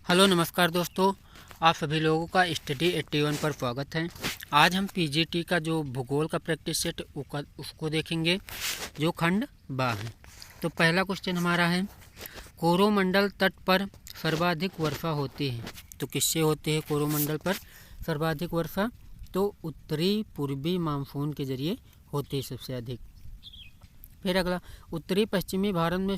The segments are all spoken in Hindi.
हेलो नमस्कार दोस्तों, आप सभी लोगों का स्टडी 81 पर स्वागत है। आज हम पीजीटी का जो भूगोल का प्रैक्टिस सेट उसको देखेंगे, जो खंड बा है। तो पहला क्वेश्चन हमारा है, कोरोमंडल तट पर सर्वाधिक वर्षा होती है। तो किससे होती है कोरोमंडल पर सर्वाधिक वर्षा? तो उत्तरी पूर्वी मानसून के जरिए होती है सबसे अधिक। फिर अगला, उत्तरी पश्चिमी भारत में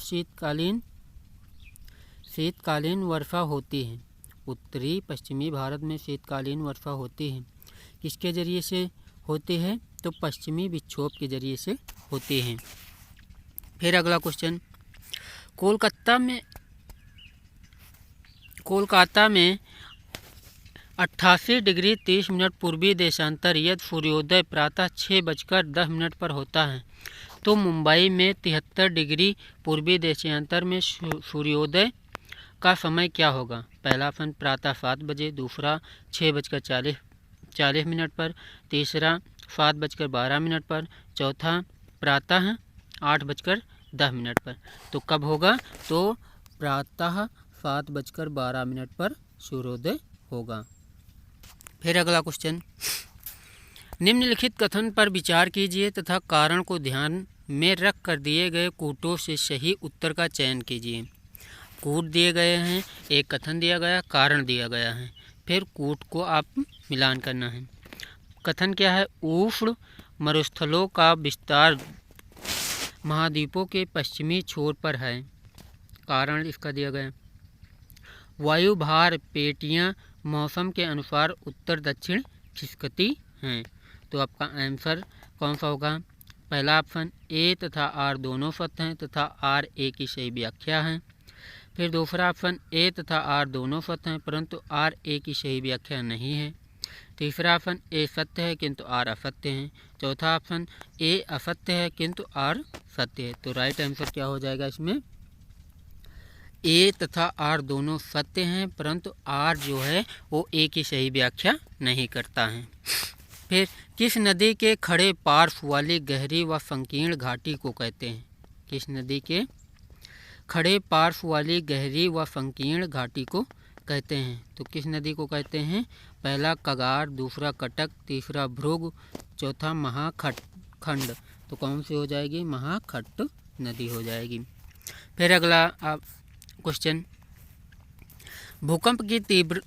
शीतकालीन वर्षा होती है। उत्तरी पश्चिमी भारत में शीतकालीन वर्षा होती है। किसके जरिए से होती है? तो पश्चिमी विक्षोभ के जरिए से होती है। फिर अगला क्वेश्चन, कोलकाता में 88 डिग्री 30 मिनट पूर्वी देशांतर यदि सूर्योदय प्रातः 6:10 पर होता है, तो मुंबई में 73 डिग्री पूर्वी देशांतर में सूर्योदय का समय क्या होगा? पहला ऑप्शन प्रातः 7 बजे, दूसरा 6:40 पर, तीसरा 7:12 पर, चौथा प्रातः 8:10 पर। तो कब होगा? तो प्रातः 7:12 पर सूर्योदय होगा। फिर अगला क्वेश्चन, निम्नलिखित कथन पर विचार कीजिए तथा कारण को ध्यान में रख कर दिए गए कूटों से सही उत्तर का चयन कीजिए। कूट दिए गए हैं, एक कथन दिया गया, कारण दिया गया है, फिर कूट को आप मिलान करना है। कथन क्या है? उष्ण मरुस्थलों का विस्तार महाद्वीपों के पश्चिमी छोर पर है। कारण इसका दिया गया, वायु भार पेटियां मौसम के अनुसार उत्तर दक्षिण खिसकती हैं। तो आपका आंसर कौन सा होगा? पहला ऑप्शन ए तथा आर दोनों सत्य हैं तथा आर ए की सही व्याख्या है। फिर दूसरा ऑप्शन ए तथा आर दोनों सत्य हैं परंतु आर ए की सही व्याख्या नहीं है। तीसरा ऑप्शन ए सत्य है किंतु आर असत्य है। चौथा ऑप्शन ए असत्य है किंतु आर सत्य है। तो राइट आंसर क्या हो जाएगा इसमें? ए तथा आर दोनों सत्य हैं परंतु आर जो है वो ए की सही व्याख्या नहीं करता है। फिर किस नदी के खड़े पार्श्व वाली गहरी व संकीर्ण घाटी को कहते हैं? किस नदी के खड़े पार्श्व वाली गहरी व संकीर्ण घाटी को कहते हैं? तो किस नदी को कहते हैं? पहला कगार, दूसरा कटक, तीसरा भृगु, चौथा महाखंड। तो कौन सी हो जाएगी? महाखट्ट नदी हो जाएगी। फिर अगला क्वेश्चन, भूकंप की तीव्र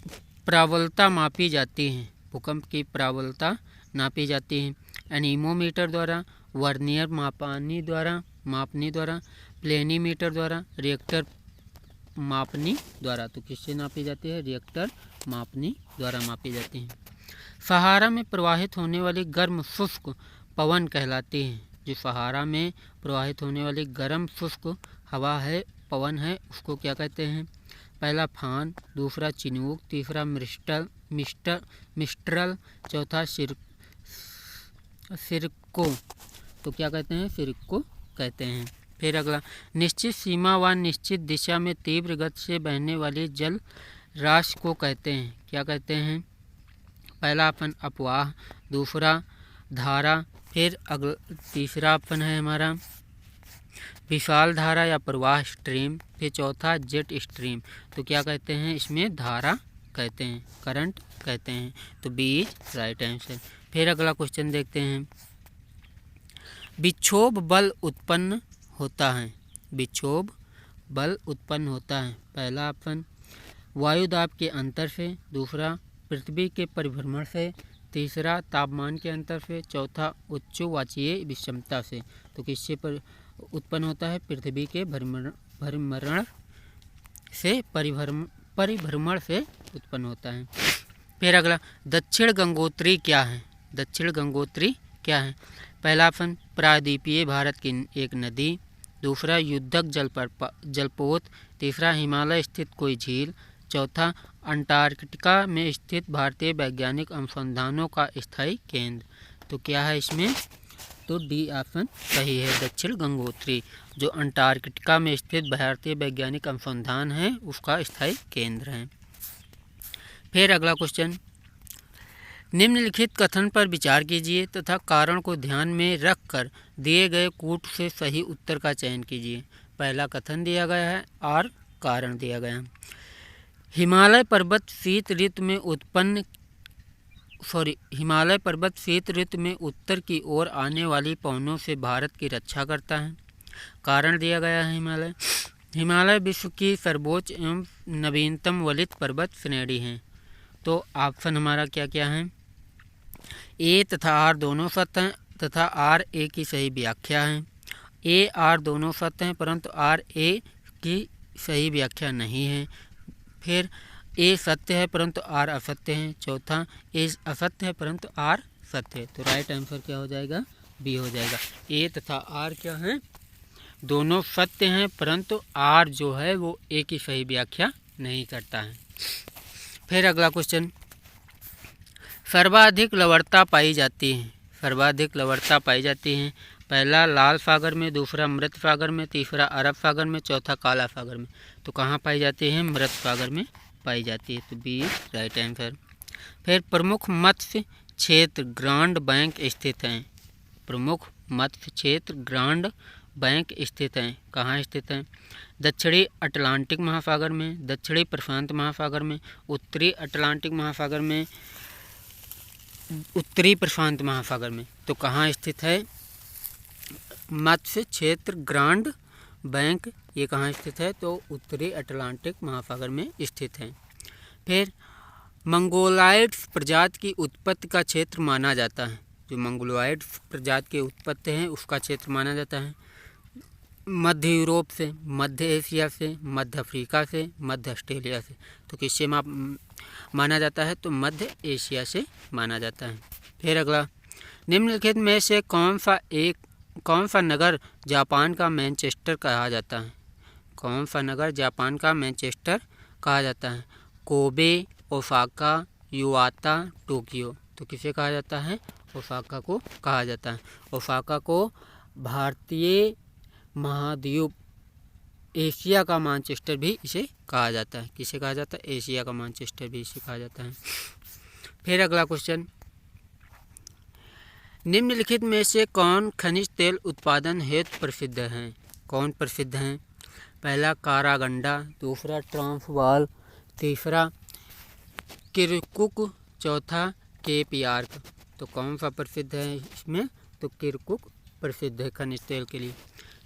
प्रबलता मापी जाती है। भूकंप की प्रबलता नापी जाती है एनीमोमीटर द्वारा, वर्नियर मापनी द्वारा, प्लेनीमीटर द्वारा, रिएक्टर मापनी द्वारा। तो किससे नापी जाती है? रिएक्टर मापनी द्वारा मापी जाती है। सहारा में प्रवाहित होने वाली गर्म शुष्क पवन कहलाती है। जो सहारा में प्रवाहित होने वाली गर्म शुष्क हवा है, पवन है, उसको क्या कहते हैं? पहला फान, दूसरा चिनूक, तीसरा मिस्ट्रल, चौथा सिरको। तो क्या कहते हैं? सिरको कहते हैं। फिर अगला, निश्चित सीमा व निश्चित दिशा में तीव्र गति से बहने वाली जल राशि को कहते हैं? क्या कहते हैं? पहला ऑप्शन अपवाह, दूसरा धारा, फिर तीसरा ऑप्शन है हमारा विशाल धारा या प्रवाह स्ट्रीम, फिर चौथा जेट स्ट्रीम। तो क्या कहते हैं? इसमें धारा कहते हैं, करंट कहते हैं। तो बी इज राइट आंसर। फिर अगला क्वेश्चन देखते हैं, विक्षोभ बल उत्पन्न होता है। विक्षोभ बल उत्पन्न होता है। पहला ऑप्शन वायुदाब के अंतर से, दूसरा पृथ्वी के परिभ्रमण से, तीसरा तापमान के अंतर से, चौथा उच्चवाचीय विषमता से। तो किससे पर उत्पन्न होता है? पृथ्वी के परिभ्रमण से, परिभ्रमण से उत्पन्न होता है। फिर अगला, दक्षिण गंगोत्री क्या है? दक्षिण गंगोत्री क्या है? पहला ऑप्शन प्रायद्वीपीय भारत की एक नदी, दूसरा युद्धक जलपोत, तीसरा हिमालय स्थित कोई झील, चौथा अंटार्कटिका में स्थित भारतीय वैज्ञानिक अनुसंधानों का स्थायी केंद्र। तो क्या है इसमें? तो डी ऑप्शन सही है, दक्षिण गंगोत्री, जो अंटार्कटिका में स्थित भारतीय वैज्ञानिक अनुसंधान है उसका स्थायी केंद्र है। फिर अगला क्वेश्चन, निम्नलिखित कथन पर विचार कीजिए तथा कारण को ध्यान में रखकर दिए गए कूट से सही उत्तर का चयन कीजिए। पहला कथन दिया गया है और कारण दिया गया है। हिमालय पर्वत शीत ऋतु में उत्तर की ओर आने वाली पवनों से भारत की रक्षा करता है। कारण दिया गया है हिमालय विश्व की सर्वोच्च एवं नवीनतम वलित पर्वत श्रेणी है। तो ऑप्शन हमारा क्या क्या है, ए तथा आर दोनों सत्य हैं तथा आर ए की सही व्याख्या है। ए आर दोनों सत्य हैं परंतु आर ए की सही व्याख्या नहीं है। फिर ए सत्य है परंतु आर असत्य है। चौथा, ए असत्य है परंतु आर सत्य है। तो राइट आंसर क्या हो जाएगा, बी हो जाएगा। ए तथा आर क्या है, दोनों सत्य हैं परंतु आर जो है वो ए की सही व्याख्या नहीं करता है। फिर अगला क्वेश्चन, सर्वाधिक लवणता पाई जाती है। सर्वाधिक लवणता पाई जाती है, पहला लाल सागर में, दूसरा मृत सागर में, तीसरा अरब सागर में, चौथा काला सागर में। तो कहाँ पाई जाती है, मृत सागर में पाई जाती है। तो बी राइट आंसर। फिर प्रमुख मत्स्य क्षेत्र ग्रांड बैंक स्थित हैं। प्रमुख मत्स्य क्षेत्र ग्रांड बैंक स्थित हैं, कहाँ स्थित हैं, दक्षिणी अटलांटिक महासागर में, दक्षिणी प्रशांत महासागर में, उत्तरी अटलांटिक महासागर में, उत्तरी प्रशांत महासागर में। तो कहाँ स्थित है मत्स्य क्षेत्र ग्रांड बैंक, ये कहाँ स्थित है, तो उत्तरी अटलांटिक महासागर में स्थित है। फिर मंगोलाइड्स प्रजाति की उत्पत्ति का क्षेत्र माना जाता है। जो मंगोलाइड्स प्रजाति की उत्पत्ति है उसका क्षेत्र माना जाता है मध्य यूरोप से, मध्य एशिया से, मध्य अफ्रीका से, मध्य ऑस्ट्रेलिया से। तो किससे माना जाता है, तो मध्य एशिया से माना जाता है। फिर अगला, निम्नलिखित में से कौन सा नगर जापान का मैनचेस्टर कहा जाता है। कौन सा नगर जापान का मैनचेस्टर कहा जाता है, कोबे, ओसाका, युवाता, टोक्यो। तो किसे कहा जाता है, ओसाका को कहा जाता है। ओसाका को भारतीय महाद्वीप एशिया का मैनचेस्टर भी इसे कहा जाता है। किसे कहा जाता है, एशिया का मैनचेस्टर भी इसे कहा जाता है। फिर अगला क्वेश्चन, निम्नलिखित में से कौन खनिज तेल उत्पादन हेतु प्रसिद्ध हैं। कौन प्रसिद्ध हैं, पहला कारागंडा, दूसरा ट्रांसवाल, तीसरा किरकुक, चौथा केप यार्क। तो कौन सा प्रसिद्ध है इसमें, तो किरकुक प्रसिद्ध है खनिज तेल के लिए।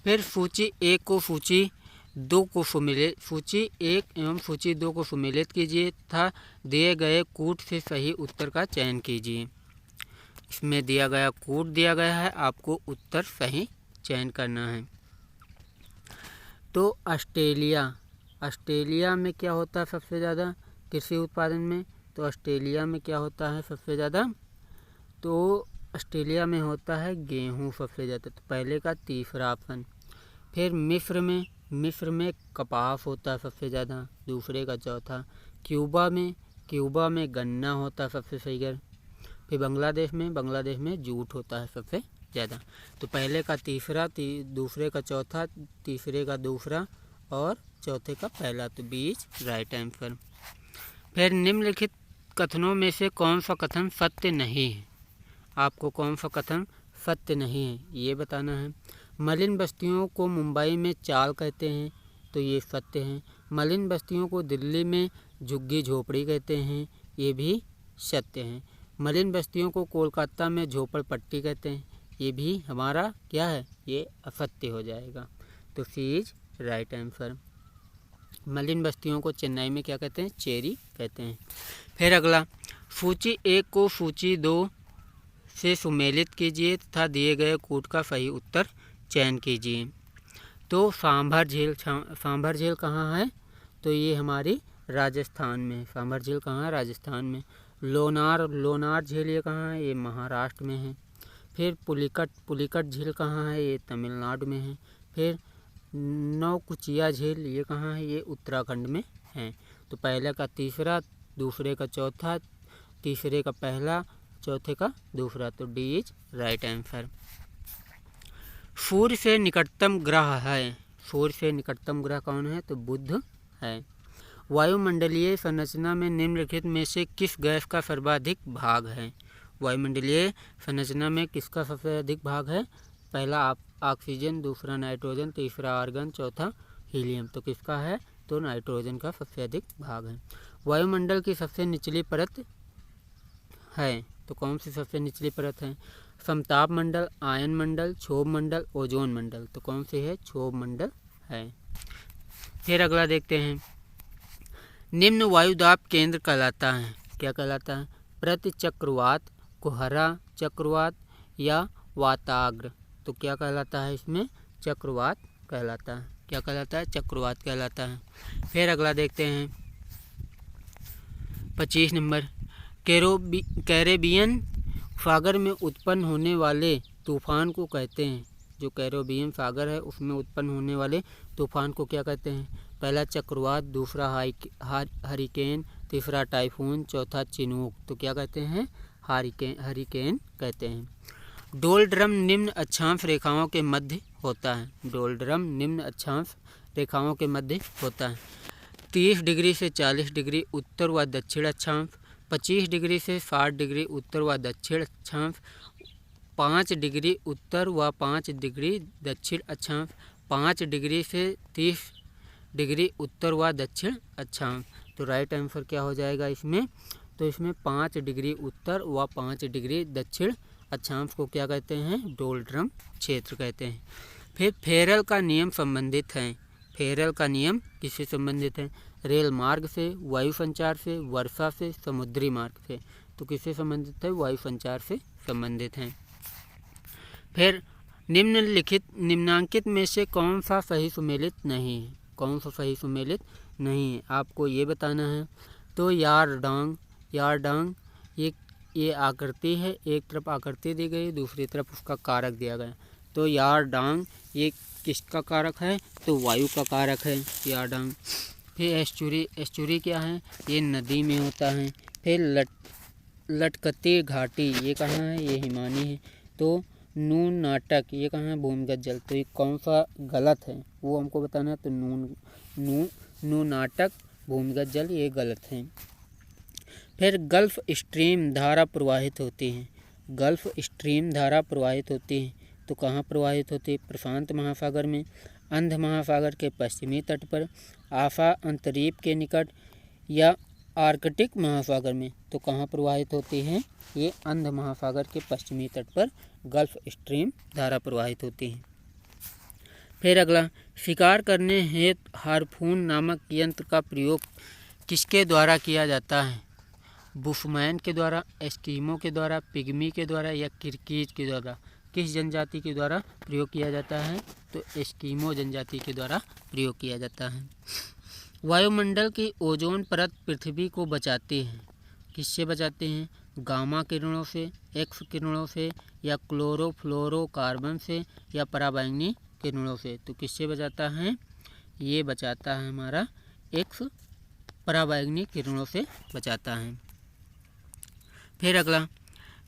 फिर सूची एक को सूची दो को सुमेलित, सूची एक एवं सूची दो को सुमेलित कीजिए तथा दिए गए कूट से सही उत्तर का चयन कीजिए। इसमें दिया गया कूट दिया गया है, आपको उत्तर सही चयन करना है। तो ऑस्ट्रेलिया में क्या होता है सबसे ज़्यादा कृषि उत्पादन में, तो ऑस्ट्रेलिया में क्या होता है सबसे ज़्यादा, तो ऑस्ट्रेलिया में होता है गेहूँ सबसे ज़्यादा। तो पहले का तीसरा ऑप्शन। फिर मिस्र में कपास होता है सबसे ज़्यादा, दूसरे का चौथा। क्यूबा में गन्ना होता है सबसे सही है। फिर बांग्लादेश में जूट होता है सबसे ज़्यादा। तो पहले का तीसरा, दूसरे का चौथा, तीसरे का दूसरा और चौथे का पहला। तो बीच राइट आंसर। फिर निम्नलिखित कथनों में से कौन सा कथन सत्य नहीं है। आपको कौन सा कथन सत्य नहीं है ये बताना है। मलिन बस्तियों को मुंबई में चाल कहते हैं, तो ये सत्य है। मलिन बस्तियों को दिल्ली में झुग्गी झोपड़ी कहते हैं, ये भी सत्य है। मलिन बस्तियों को कोलकाता में झोपड़पट्टी कहते हैं, ये भी हमारा क्या है, ये असत्य हो जाएगा। तो सी इज राइट आंसर। मलिन बस्तियों को चेन्नई में क्या कहते हैं, चेरी कहते हैं। फिर अगला, सूची एक को सूची दो से सुमेलित कीजिए तथा दिए गए कूट का सही उत्तर चयन कीजिए। तो सांभर झील कहाँ है, तो ये हमारी राजस्थान में। सांभर झील कहाँ है, राजस्थान में। लोनार झील ये कहाँ है, ये महाराष्ट्र में है। फिर पुलिकट झील कहाँ है, ये तमिलनाडु में है। फिर नौकुचिया झील ये कहाँ है, ये उत्तराखंड में है। तो पहले का तीसरा, दूसरे का चौथा, तीसरे का पहला, चौथे का दूसरा। तो डी इज राइट आंसर। सूर्य से निकटतम ग्रह है। सूर्य से निकटतम ग्रह कौन है, तो बुध है। वायुमंडलीय संरचना में निम्नलिखित में से किस गैस का सर्वाधिक भाग है। वायुमंडलीय संरचना में किसका सबसे अधिक भाग है, पहला ऑक्सीजन, दूसरा नाइट्रोजन, तीसरा आर्गन, चौथा हीलियम। तो किसका है, तो नाइट्रोजन का सबसे अधिक भाग है। वायुमंडल की सबसे निचली परत है, तो कौन सी सबसे निचली परत है? समताप मंडल, आयन मंडल, क्षोभ मंडल, ओजोन मंडल, तो कौन सी है? क्षोभ मंडल है। फिर अगला देखते हैं, निम्न वायुदाब केंद्र कहलाता है, क्या कहलाता है? प्रति चक्रवात, कुहरा चक्रवात या वाताग्र, तो क्या कहलाता है इसमें? चक्रवात कहलाता है। क्या कहलाता है? चक्रवात कहलाता है। फिर अगला देखते हैं 25 नंबर, कैरेबियन सागर में उत्पन्न होने वाले तूफान को कहते हैं। जो कैरेबियन सागर है उसमें उत्पन्न होने वाले तूफान को क्या कहते हैं? पहला चक्रवात, दूसरा हरिकेन, तीसरा टाइफून, चौथा चिनूक, तो क्या कहते हैं? हरिकेन कहते हैं। डोलड्रम निम्न अक्षांश रेखाओं के मध्य होता है। डोलड्रम निम्न अक्षांश रेखाओं के मध्य होता है। 30 डिग्री से 40 डिग्री उत्तर व दक्षिण अक्षांश, 25 डिग्री से 60 डिग्री उत्तर व दक्षिण अक्षांश, 5 डिग्री उत्तर व 5 डिग्री दक्षिण अक्षांश, 5 डिग्री से 30 डिग्री उत्तर व दक्षिण अक्षांश। तो राइट आंसर क्या हो जाएगा इसमें? तो इसमें 5 डिग्री उत्तर व 5 डिग्री दक्षिण अक्षांश को क्या कहते हैं? डोलड्रम क्षेत्र कहते हैं। फिर फेरल का नियम संबंधित है। फेरल का नियम किससे संबंधित है? रेल मार्ग से, वायु संचार से, वर्षा से, समुद्री मार्ग से, तो किससे संबंधित है? वायु संचार से संबंधित है। फिर निम्नांकित में से कौन सा सही सुमेलित नहीं है? कौन सा सही सुमेलित नहीं है आपको ये बताना है। तो यारडांग ये आकृति है, एक तरफ आकृति दी गई, दूसरी तरफ उसका कारक दिया गया। तो यारडांग ये किसका कारक है? तो वायु का कारक है यारडांग। फिर एस्चुरी क्या है? ये नदी में होता है। फिर लटकती घाटी ये कहाँ है? ये हिमानी है। तो नून नाटक ये कहाँ है? भूमिगत जल। तो ये कौन सा गलत है वो हमको बताना है। तो नून नाटक भूमिगत जल ये गलत है। फिर गल्फ स्ट्रीम धारा प्रवाहित होती है। गल्फ स्ट्रीम धारा प्रवाहित होती है तो कहाँ प्रवाहित होती है? प्रशांत महासागर में, अंध महासागर के पश्चिमी तट पर, आफा अंतरीप के निकट या आर्कटिक महासागर में, तो कहाँ प्रवाहित होती है? ये अंध महासागर के पश्चिमी तट पर गल्फ स्ट्रीम धारा प्रवाहित होती है। फिर अगला, शिकार करने हेतु हार्पून नामक यंत्र का प्रयोग किसके द्वारा किया जाता है? बुशमैन के द्वारा, एस्किमो के द्वारा, पिग्मी के द्वारा या किरकीज के द्वारा? किस जनजाति के द्वारा प्रयोग किया जाता है? तो एस्किमो जनजाति के द्वारा प्रयोग किया जाता है। वायुमंडल की ओजोन परत पृथ्वी को बचाती है। किससे बचाते हैं? गामा किरणों से, एक्स किरणों से या क्लोरोफ्लोरोकार्बन से या पराबैंगनी किरणों से। तो किससे बचाता है? ये बचाता है हमारा एक्स पराबैंगनी किरणों से बचाता है। फिर अगला,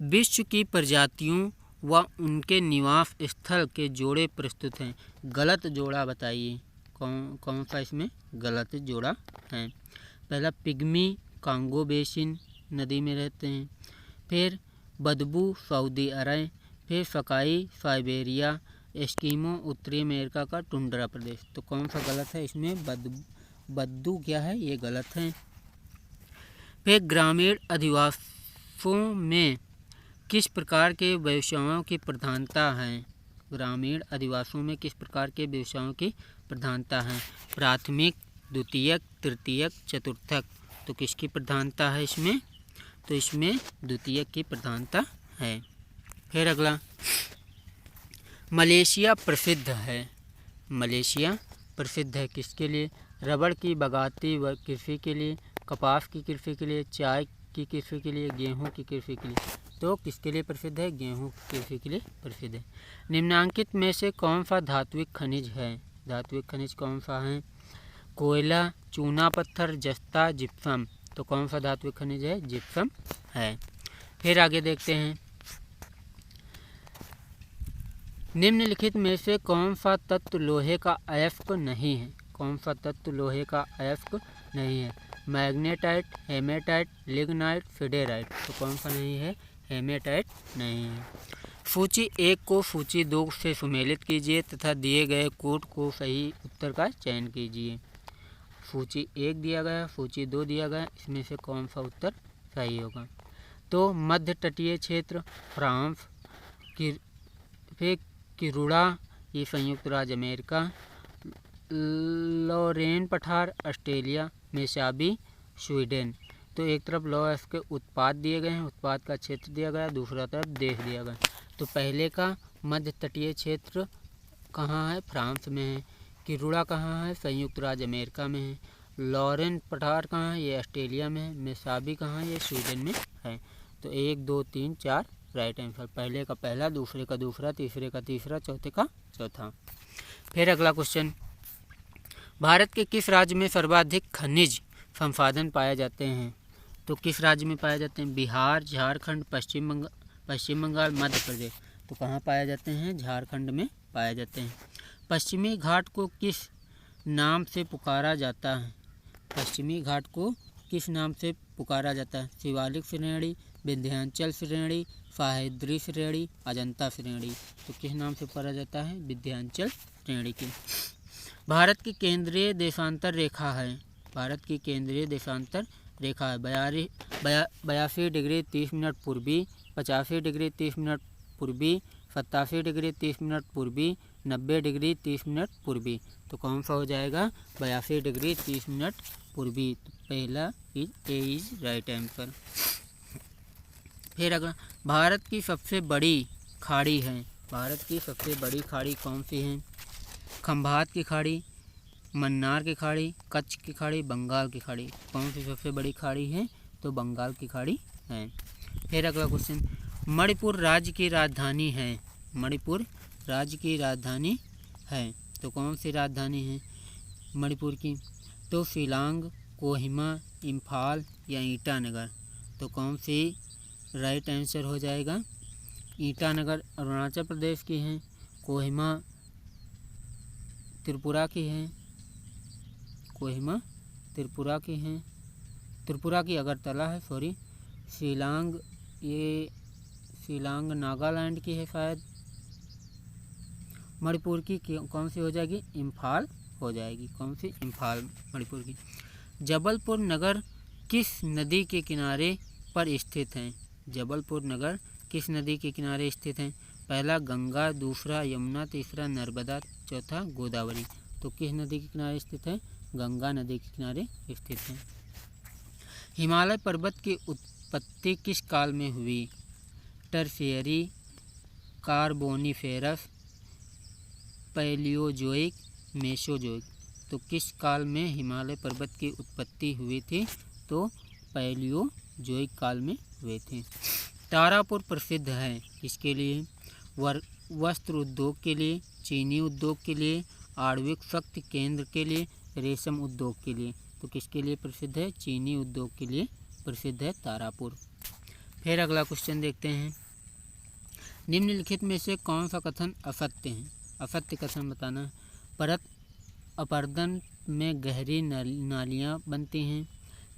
विश्व की प्रजातियों व उनके निवास स्थल के जोड़े प्रस्तुत हैं। गलत जोड़ा बताइए, कौन सा इसमें गलत जोड़ा है? पहला, पिग्मी कांगो बेसिन नदी में रहते हैं। फिर बदबू सऊदी अरब। फिर सकाई साइबेरिया। एस्किमो उत्तरी अमेरिका का टुंड्रा प्रदेश। तो कौन सा गलत है इसमें? बद्दू क्या है? ये गलत है। फिर ग्रामीण अधिवासों में किस प्रकार के व्यवसायों की प्रधानता है? ग्रामीण अधिवासों में किस प्रकार के व्यवसायों की प्रधानता है? प्राथमिक, द्वितीयक, तृतीयक, चतुर्थक। तो किसकी प्रधानता है इसमें? तो इसमें द्वितीयक की प्रधानता है। फिर अगला, मलेशिया प्रसिद्ध है। मलेशिया प्रसिद्ध है किसके लिए? रबड़ की बगाती व कृषि के लिए, कपास की कृषि के लिए, चाय की कृषि के लिए, गेहूं की कृषि के लिए। तो किसके लिए प्रसिद्ध है? गेहूं की कृषि के लिए प्रसिद्ध है। निम्नांकित में से कौन सा धात्विक खनिज है? धात्विक खनिज कौन सा है? कोयला, चूना पत्थर, जस्ता, जिप्सम। तो कौन सा धात्विक खनिज है? जिप्सम है। फिर आगे देखते हैं, निम्नलिखित में से कौन सा तत्व लोहे का अयस्क नहीं है? कौन सा तत्व लोहे का अयस्क नहीं है? Magnetite, hematite, lignite, siderite. तो कौन सा नहीं है? हेमेटाइट नहीं है। सूची 1 को सूची 2 से सुमेलित कीजिए तथा दिए गए कोड को सही उत्तर का चयन कीजिए। सूची 1 दिया गया, सूची 2 दिया गया, इसमें से कौन सा उत्तर सही होगा। तो मध्य तटीय क्षेत्र फ्रांस, किरुड़ा ये संयुक्त राज्य अमेरिका, लॉरेन पठार ऑस्ट्रेलिया, मेसाबी स्वीडन। तो एक तरफ लॉस के उत्पाद दिए गए हैं, उत्पाद का क्षेत्र दिया गया, दूसरा तरफ देश दिया गया। तो पहले का मध्य तटीय क्षेत्र कहाँ है, फ्रांस में है। किरुड़ा कहाँ है, संयुक्त राज्य अमेरिका में है। लॉरेन पठार कहाँ है, ये ऑस्ट्रेलिया में है। मेसाबी कहाँ है, ये स्वीडन में है। तो 1 2 3 4 राइट आंसर। पहले का पहला, दूसरे का दूसरा, तीसरे का तीसरा, चौथे का चौथा। फिर अगला क्वेश्चन, भारत के किस राज्य में सर्वाधिक खनिज संसाधन पाए जाते हैं। तो किस राज्य में पाए जाते हैं, बिहार, झारखंड, पश्चिम बंगाल, मध्य प्रदेश। तो कहाँ पाए जाते हैं, झारखंड में पाए जाते हैं। पश्चिमी घाट को किस नाम से पुकारा जाता है। पश्चिमी घाट को किस नाम से पुकारा जाता है, शिवालिक श्रेणी, विंध्याचल श्रेणी, सह्याद्री श्रेणी, अजंता श्रेणी। तो किस नाम से पुकारा जाता है, विंध्याचल श्रेणी की। भारत की केंद्रीय देशांतर रेखा है, भारत की केंद्रीय देशांतर रेखा है 82 डिग्री 30 मिनट पूर्वी, 85 डिग्री 30 मिनट पूर्वी, 87 डिग्री 30 मिनट पूर्वी, 90 डिग्री 30 मिनट पूर्वी। तो कौन सा हो जाएगा, 82 डिग्री 30 मिनट पूर्वी। तो पहला इज राइट आंसर। फिर अगर भारत की सबसे बड़ी खाड़ी है, भारत की सबसे बड़ी खाड़ी कौन सी है, खंभात की खाड़ी, मन्नार की खाड़ी, कच्छ की खाड़ी, बंगाल की खाड़ी। कौन सी सबसे बड़ी खाड़ी है, तो बंगाल की खाड़ी है। फिर अगला क्वेश्चन, मणिपुर राज्य की राजधानी है, मणिपुर राज्य की राजधानी है। तो कौन सी राजधानी है मणिपुर की, तो शिलांग, कोहिमा, इम्फाल या ईटानगर। तो कौन सी राइट आंसर हो जाएगा, ईटानगर अरुणाचल प्रदेश की है, कोहिमा त्रिपुरा की है, कोहिमा त्रिपुरा की है, त्रिपुरा की अगरतला है, सॉरी। शिलांग, ये शिलांग नागालैंड की है शायद। मणिपुर की कौन सी हो जाएगी, इम्फाल हो जाएगी। कौन सी, इम्फाल मणिपुर की। जबलपुर नगर किस नदी के किनारे पर स्थित है, जबलपुर नगर किस नदी के किनारे स्थित है, पहला गंगा, दूसरा यमुना, तीसरा नर्मदा, चौथा गोदावरी। तो किस नदी के किनारे स्थित है, गंगा नदी के किनारे स्थित है। हिमालय पर्वत की उत्पत्ति किस काल में हुई, टर्शियरी, कार्बोनिफेरस, पैलियोजोइक, मेसोजोइक। तो किस काल में हिमालय पर्वत की उत्पत्ति हुई थी, तो पैलियोजोइक काल में हुए थे। तारापुर प्रसिद्ध है किसके लिए, वस्त्र उद्योग के लिए, चीनी उद्योग के लिए, आणविक शक्ति केंद्र के लिए, रेशम उद्योग के लिए। तो किसके लिए प्रसिद्ध है, चीनी उद्योग के लिए प्रसिद्ध है तारापुर। फिर अगला क्वेश्चन देखते हैं, निम्नलिखित में से कौन सा कथन असत्य है, असत्य कथन बताना है। परत अपरदन में गहरी नालियाँ बनती हैं,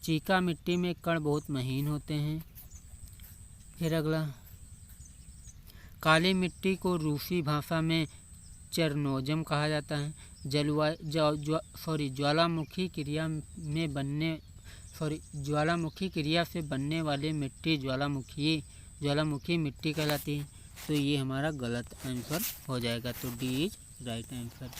चीका मिट्टी में कण बहुत महीन होते हैं। फिर अगला, काली मिट्टी को रूसी भाषा में चरनोजम कहा जाता है। ज्वालामुखी क्रिया से बनने वाली मिट्टी ज्वालामुखी मिट्टी कहलाती है। तो ये हमारा गलत आंसर हो जाएगा। तो D is right answer.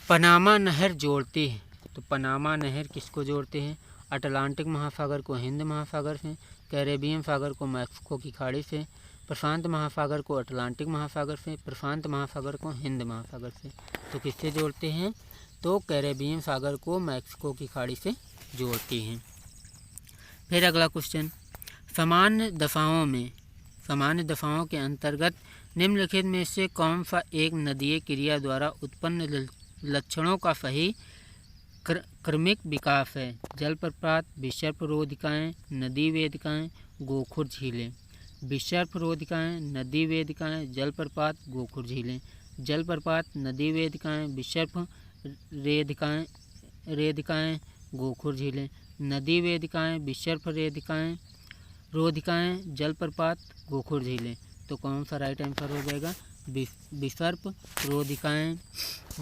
Panama नहर जोड़ती है, तो पनामा नहर किसको जोड़ते हैं, अटलांटिक महासागर को हिंद महासागर से, कैरेबियन सागर को मैक्सिको की खाड़ी से, प्रशांत महासागर को अटलांटिक महासागर से, प्रशांत महासागर को हिंद महासागर से। तो किससे जोड़ते हैं, तो कैरेबियन सागर को मैक्सिको की खाड़ी से जोड़ती हैं। फिर अगला क्वेश्चन, सामान्य दशाओं के अंतर्गत निम्नलिखित में से कौन सा एक नदीय क्रिया द्वारा उत्पन्न लक्षणों का सही क्रमिक विकास है। जलप्रपात, विसर्परोधिकाएँ, नदी वेदिकाएँ, गोखुर झीलें। विसर्परोधिकाएँ, नदी वेदिकाएँ, जलप्रपात, गोखुर झीलें। जलप्रपात, नदी वेदिकाएँ, विसर्प रेदिकाएँ, गोखुर झीलें। नदी वेदिकाएँ, विसर्प रोधिकाएँ, जलप्रपात, गोखुर झीलें। तो कौन सा राइट आंसर हो जाएगा, विसर्प रोधिकाएँ,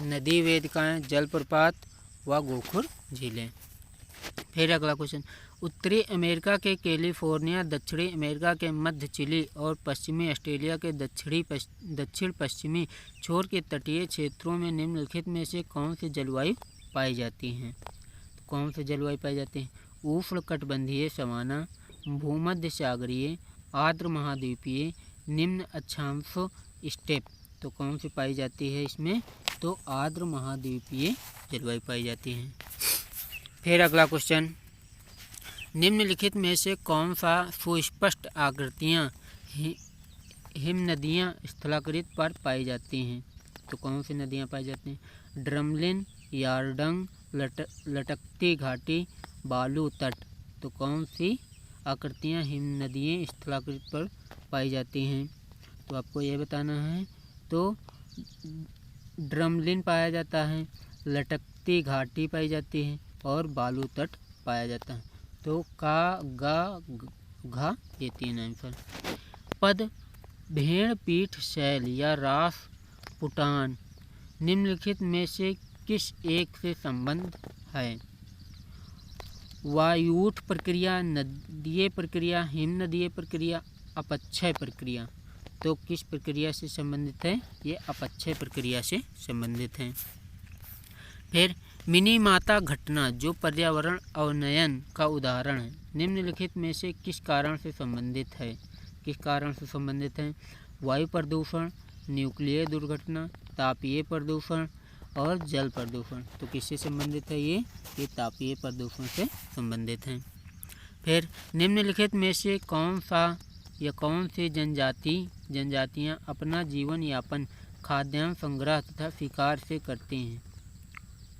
नदी वेदिकाएँ, जलप्रपात, व गोखुर झीलें। फिर अगला क्वेश्चन, उत्तरी अमेरिका के कैलिफोर्निया, दक्षिणी अमेरिका के मध्य चिली और पश्चिमी ऑस्ट्रेलिया के दक्षिण पश्चिमी छोर के तटीय क्षेत्रों में निम्नलिखित में से कौन सी जलवायु पाई जाती हैं? तो कौन सी जलवायु पाई जाती हैं? उष्णकटिबंधीय सवाना, भूमध्य सागरीय, आर्द्र महाद्वीपीय, निम्न अक्षांश स्टेप। तो कौन सी पाई जाती है इसमें? तो आर्द्र महाद्वीपीय जलवायु पाई जाती है। फिर अगला क्वेश्चन, निम्नलिखित में से कौन सा सुस्पष्ट आकृतियाँ हिमनदियाँ स्थलाकृत पर पाई जाती हैं? तो कौन सी नदियाँ पाई जाती हैं? ड्रमलिन, यारडंग, लटकती घाटी, बालू तट। तो कौन सी आकृतियाँ हिमनदियाँ स्थलाकृत पर पाई जाती हैं? तो आपको ये बताना है। तो ड्रमलिन पाया जाता है, लटकती घाटी पाई जाती है और बालू तट पाया जाता है। तो का, गा, घा ये 3 आंसर। पद भेड़ पीठ शैल या रास पुटान निम्नलिखित में से किस एक से संबंध है? वायुठ प्रक्रिया, नदीय प्रक्रिया, हिमनदीय प्रक्रिया, अपक्षय प्रक्रिया। तो किस प्रक्रिया से संबंधित है? ये अपक्षय प्रक्रिया से संबंधित है। फिर मिनीमाता घटना जो पर्यावरण अवनयन का उदाहरण है, निम्नलिखित में से किस कारण से संबंधित है? किस कारण से संबंधित है? वायु प्रदूषण, न्यूक्लियर दुर्घटना, तापीय प्रदूषण और जल प्रदूषण। तो किससे संबंधित है ये तापीय प्रदूषण से संबंधित है। फिर निम्नलिखित में से कौन सा या कौन सी जनजातियाँ अपना जीवन यापन खाद्यान्न संग्रह तथा शिकार से करते हैं?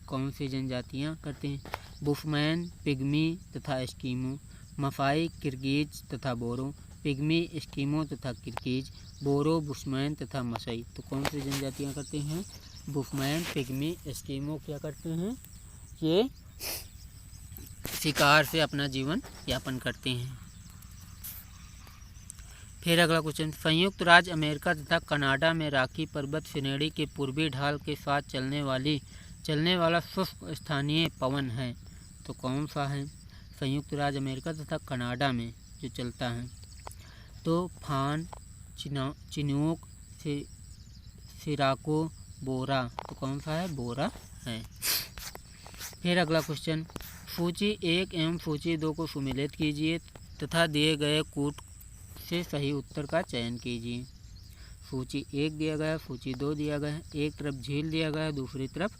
कौन सी जनजातियाँ करते हैं? बुशमैन, पिग्मी तथा एस्किमो, मसाई, किर्गिज तथा बोरो, पिग्मी, एस्किमो तथा किर्गिज, बोरो, बुशमैन तथा मसाई। तो कौन सी जनजातियाँ करते हैं? बुशमैन, पिग्मी, एस्किमो क्या करते हैं? ये शिकार से अपना जीवन यापन करते हैं। फिर अगला क्वेश्चन, संयुक्त राज्य अमेरिका तथा कनाडा में रॉकी पर्वत श्रेणी के पूर्वी ढाल के साथ चलने वाला शुष्क स्थानीय पवन है। तो कौन सा है? संयुक्त राज्य अमेरिका तथा कनाडा में जो चलता है। तो फान, चिनूक, सिराको, बोरा। तो कौन सा है? बोरा है। फिर अगला क्वेश्चन, सूची 1 एवं सूची 2 को सुमेलित कीजिए तथा दिए गए कूट से सही उत्तर का चयन कीजिए। सूची 1 दिया गया, सूची 2 दिया गया है, एक तरफ झील दिया गया है, दूसरी तरफ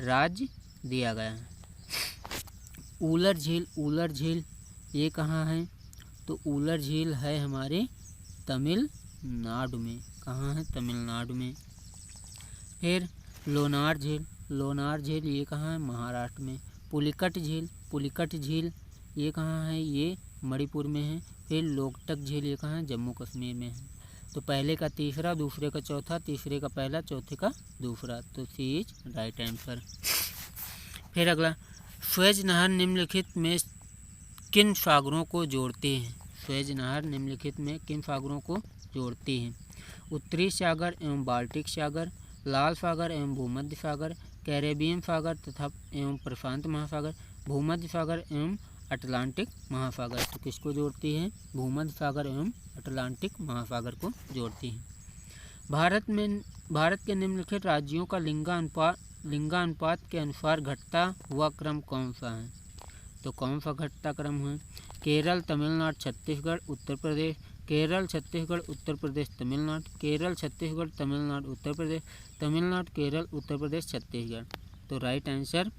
राज्य दिया गया है। ऊलर झील ये कहाँ है? तो ऊलर झील है हमारे तमिलनाडु में। कहाँ है? तमिलनाडु में। फिर लोनार झील ये कहाँ है? महाराष्ट्र में। पुलिकट झील ये कहाँ है? ये मणिपुर में है। फिर लोकटक झील ये कहाँ है? जम्मू कश्मीर में है। तो पहले का तीसरा, दूसरे का चौथा, तीसरे का पहला, चौथे का दूसरा। तो सी इज राइट आंसर। फिर अगला, स्वेज नहर निम्नलिखित में किन सागरों को जोड़ते हैं? स्वेज नहर निम्नलिखित में किन सागरों को जोड़ती है? उत्तरी सागर एवं बाल्टिक सागर, लाल सागर एवं भूमध्य सागर, कैरेबियन सागर तथा एवं प्रशांत महासागर, भूमध्य सागर एवं अटलांटिक महासागर। तो किसको जोड़ती है? भूमध्य सागर एवं अटलांटिक महासागर को जोड़ती है। भारत के निम्नलिखित राज्यों का लिंगानुपात के अनुसार घटता हुआ क्रम कौन सा है? तो कौन सा घटता क्रम है? केरल, तमिलनाडु, छत्तीसगढ़, उत्तर प्रदेश, केरल, छत्तीसगढ़, उत्तर प्रदेश, तमिलनाडु, केरल, छत्तीसगढ़, तमिलनाडु, उत्तर प्रदेश, तमिलनाडु, केरल, उत्तर प्रदेश, छत्तीसगढ़। तो राइट आंसर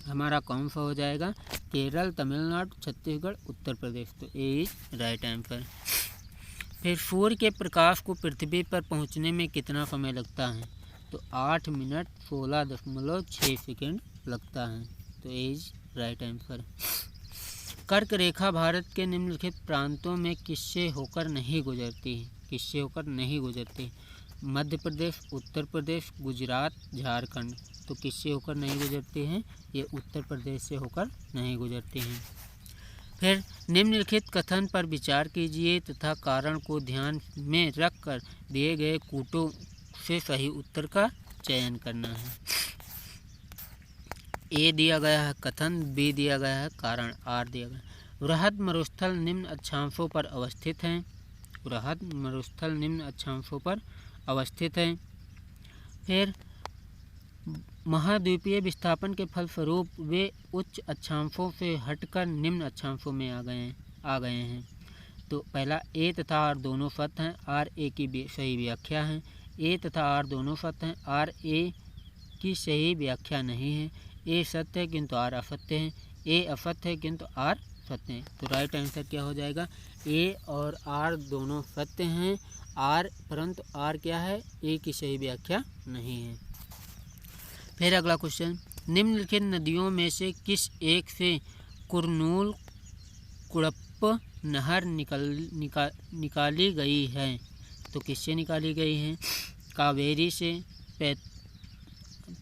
हमारा कौन सा हो जाएगा? केरल, तमिलनाडु, छत्तीसगढ़, उत्तर प्रदेश। तो ए इज राइट आंसर। फिर सूर्य के प्रकाश को पृथ्वी पर पहुंचने में कितना समय लगता है? तो 8 मिनट 16.6 सेकेंड लगता है। तो ए इज राइट आंसर। कर्क रेखा भारत के निम्नलिखित प्रांतों में किससे होकर नहीं गुजरती है? किससे होकर नहीं गुजरती? मध्य प्रदेश, उत्तर प्रदेश, गुजरात, झारखंड। तो किससे होकर नहीं गुजरती हैं? ये उत्तर प्रदेश से होकर नहीं गुजरती हैं। फिर निम्नलिखित कथन पर विचार कीजिए तथा कारण को ध्यान में रखकर दिए गए कूटों से सही उत्तर का चयन करना है। ए दिया गया है कथन, बी दिया गया है कारण, आर दिया गया है। वृहद मरुस्थल निम्न अक्षांशों पर अवस्थित हैं। वृहद मरुस्थल निम्न अक्षांशों पर अवस्थित हैं। फिर महाद्वीपीय विस्थापन के फलस्वरूप वे उच्च अक्षांशों से हटकर निम्न अक्षांशों में आ गए हैं। तो पहला ए तथा आर दोनों सत्य हैं, आर ए की सही व्याख्या है। ए तथा आर दोनों सत्य हैं, आर ए की सही व्याख्या नहीं है। ए सत्य है किंतु आर असत्य है, ए असत्य है किंतु आर सत्य है। तो राइट आंसर क्या हो जाएगा? ए और आर दोनों सत्य हैं, आर परंतु आर क्या है? ए की सही व्याख्या नहीं है। फिर अगला क्वेश्चन, निम्नलिखित नदियों में से किस एक से कुरनूल कुड़प्प नहर निकाली गई है? तो किससे निकाली गई है? कावेरी से,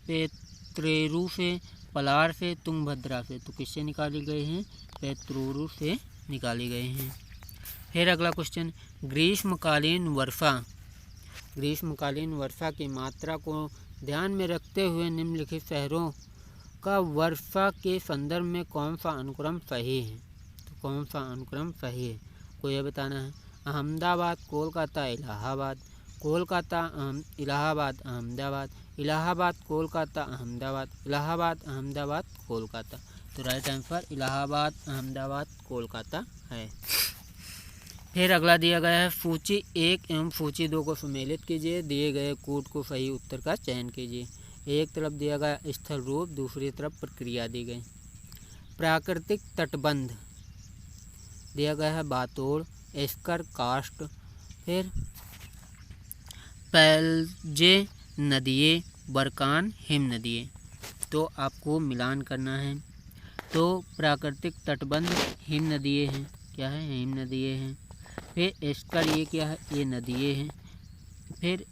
पेत्रेरू से, पलार से, तुंगभद्रा से। तो किससे निकाली गई हैं? पेत्रेरू से निकाली गई हैं। फिर अगला क्वेश्चन, ग्रीष्मकालीन वर्षा की मात्रा को ध्यान में रखते हुए निम्नलिखित शहरों का वर्षा के संदर्भ में कौन सा अनुक्रम सही है? तो कौन सा अनुक्रम सही है को यह बताना है। अहमदाबाद, कोलकाता, इलाहाबाद, कोलकाता, इलाहाबाद, अहमदाबाद, इलाहाबाद, कोलकाता, अहमदाबाद, इलाहाबाद, अहमदाबाद, कोलकाता। तो राइट आंसर इलाहाबाद, अहमदाबाद, कोलकाता है। फिर अगला दिया गया है, सूची 1 एवं सूची 2 को सम्मिलित कीजिए, दिए गए कूट को सही उत्तर का चयन कीजिए। एक तरफ दिया गया स्थल रूप, दूसरी तरफ प्रक्रिया दी गई। प्राकृतिक तटबंध दिया गया है बातोड़, एस्कर कास्ट, फिर पैलजे नदिये, बरकान हिम नदिये। तो आपको मिलान करना है। तो प्राकृतिक तटबंध हिम नदिये हैं, क्या है? हिम नदिये हैं। फिर एस्कर ये क्या है? ये नदिये हैं। फिर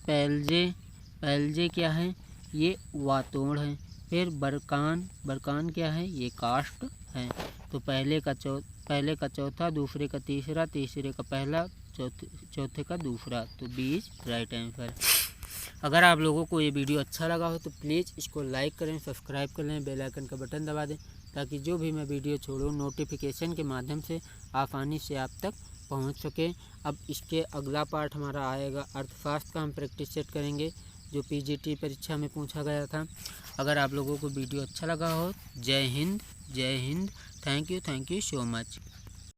पैलजे क्या है? ये वातोड़ है। फिर बरकान क्या है? ये कास्ट है। तो पहले का चौथा, दूसरे का तीसरा, तीसरे का पहला, चौथे का दूसरा। तो 20 राइट आंसर। अगर आप लोगों को ये वीडियो अच्छा लगा हो तो प्लीज़ इसको लाइक करें, सब्सक्राइब कर लें, बेल आइकन का बटन दबा दें, ताकि जो भी मैं वीडियो छोड़ूँ नोटिफिकेशन के माध्यम से आसानी से आप तक पहुंच सके। अब इसके अगला पार्ट हमारा आएगा अर्थशास्त्र का, हम प्रैक्टिस सेट करेंगे जो पीजीटी परीक्षा में पूछा गया था। अगर आप लोगों को वीडियो अच्छा लगा हो, जय Hind, thank you so much.